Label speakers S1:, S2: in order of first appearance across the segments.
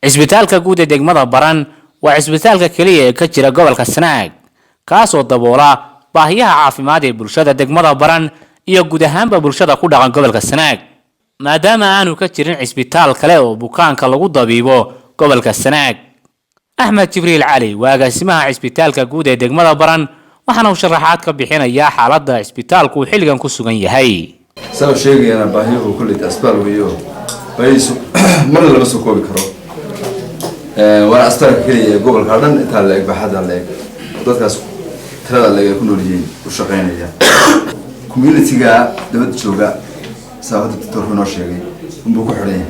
S1: cisbitaalka guud ee degmada Baran waa cisbitaalka kaliya ee ka jira gobolka Sanaag kaas oo daboola baahiyaha caafimaad ee bulshada degmada Baran iyo guud ahaanba bulshada ku dhaqan gobolka Sanaag maadaama aanu ka jirin cisbitaal kale oo bukaanka lagu dabiibo gobolka Sanaag. Axmed Jibriil Cali waa agaasimaha cisbitaalka guud ee degmada Baran waxaana uu sharaxaad ka bixinayaa xaaladda cisbitaalku xilligan ku sugan yahay.
S2: سأل شيء أنا باهي وكل أسباب وياه باهي مرة لما سوكوبي كرو وأنا أسترك كذي قبل كاردن إتعلق بحد علق ضد كاس ترى اللي يكونوا لين وشقين يعني كوميونتي جا دبت شوجا سافرت تروحون شيء بوكو حرين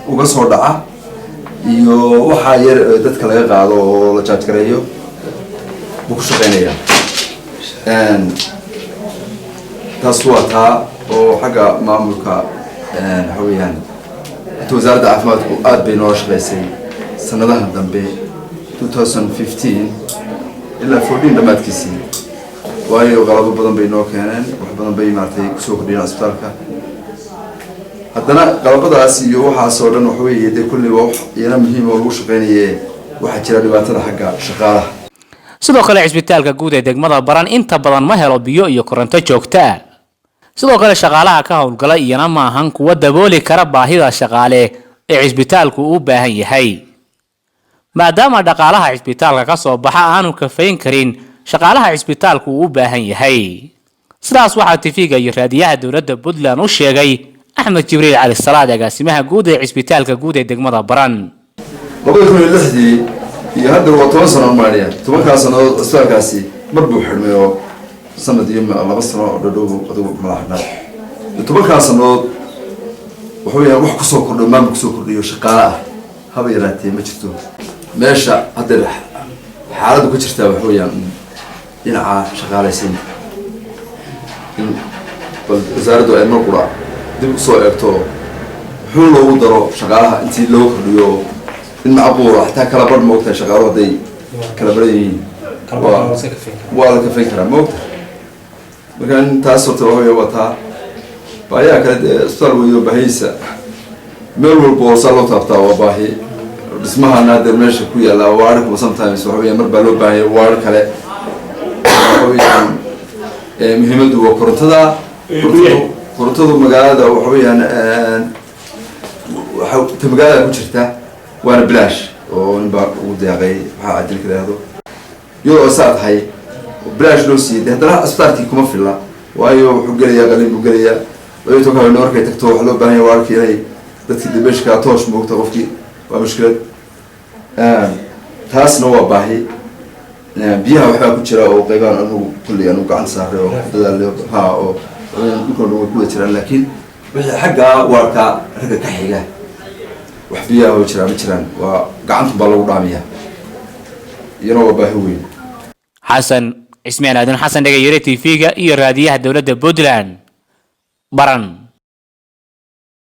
S2: وقصور دعاء يو وحاير ضد كلا قاعدوا لجات كريو بوكو شقين يعني تصويتها وحاجة معمولة حويان وزارة العافية وقاد بينورش بيسي سنة لها ذنبي 2015 إلا 14 لما تكسي وهي غلبوا بدن بينور كانن وحبنا بين مرتي كسوق بين أسبتالك haddana qalabadaas iyo waxa soo dhan wax weeyay kulli wax yana muhiim oo lagu shaqeynayay waxa jira dhibaatada xagga shaqaalaha.
S1: sidoo kale cisbitaalka guud ee degmada Baran inta badan ma helo biyo iyo koronto joogto ah. sidoo kale shaqaalaha ka howlgala iyana ma ahan kuwa dabooli kara baahida shaqaale ee cisbitaalku u baahan yahay. maadaama dhaqaalaha cisbitaalka ka soo baxa aanu ka fayn karin shaqaalaha cisbitaalku u baahan yahay. sidaas waxa TV-ga iyo raadiyaha dawladda Puntland u sheegay أحمد جبريل علي الصلاة قاسمها جود عسبيتالك جود دقمة بران.
S2: وقولكم اللحدي يهدر وتواصل المالية ثم كاسنا أستاذ كاسي مربوح حرميو سنة يوم الله بس ردوه ملاحنا ثم كاسنا وحوي روح كسوق كله ما بكسوق كله شقاء هذا يراتي ما شفتوا ماشى هذا حالة بكشرتها وحوي ينعى شغالة سين وزارة أمر قرآن dib u soo eegto xul loogu daro shaqaalaha intii loo kordhiyo in macquul ah taa kala bar moogta shaqaalaha day kala bareeyeen waa la ka fikra moogta markaan taas oo tahay wata baayaa kale isbitaal weeyo bahaysa meel walba oo soo taabtaa waa baahi dhismaha naadir meesha ku yaala waa arko sometimes waxa weeye mar baa loo baahay waa kale muhiimadu waa korontada korontada magaalada waxa weeyaan waxa magaalada ku jirta waana bilaash oo inba ugu deeqay waxa ajil kaleedo yoo saatahay bilaash loo siiyay haddana asbaartii kuma filla waayo wuxuu galayaa qalin buu galayaa way to kale noorkay tagto wax loo baahan yahay waarkii inay dadkii dibashka toosh moogta qofkii waa mushkilad taasna waa baahi biyaha waxa ku jira oo qaybaan anu kulli anu gacan saaray oo dadaal ha oo يكون موجود ترى لكن حقا وركا رجع كحيجة وحبيها وترى مثلاً وقعنت بالو رامية يروى بهوين
S1: حسن اسمعنا دون حسن دقيقة يريتي فيها إيرادية دولة بودلان بران.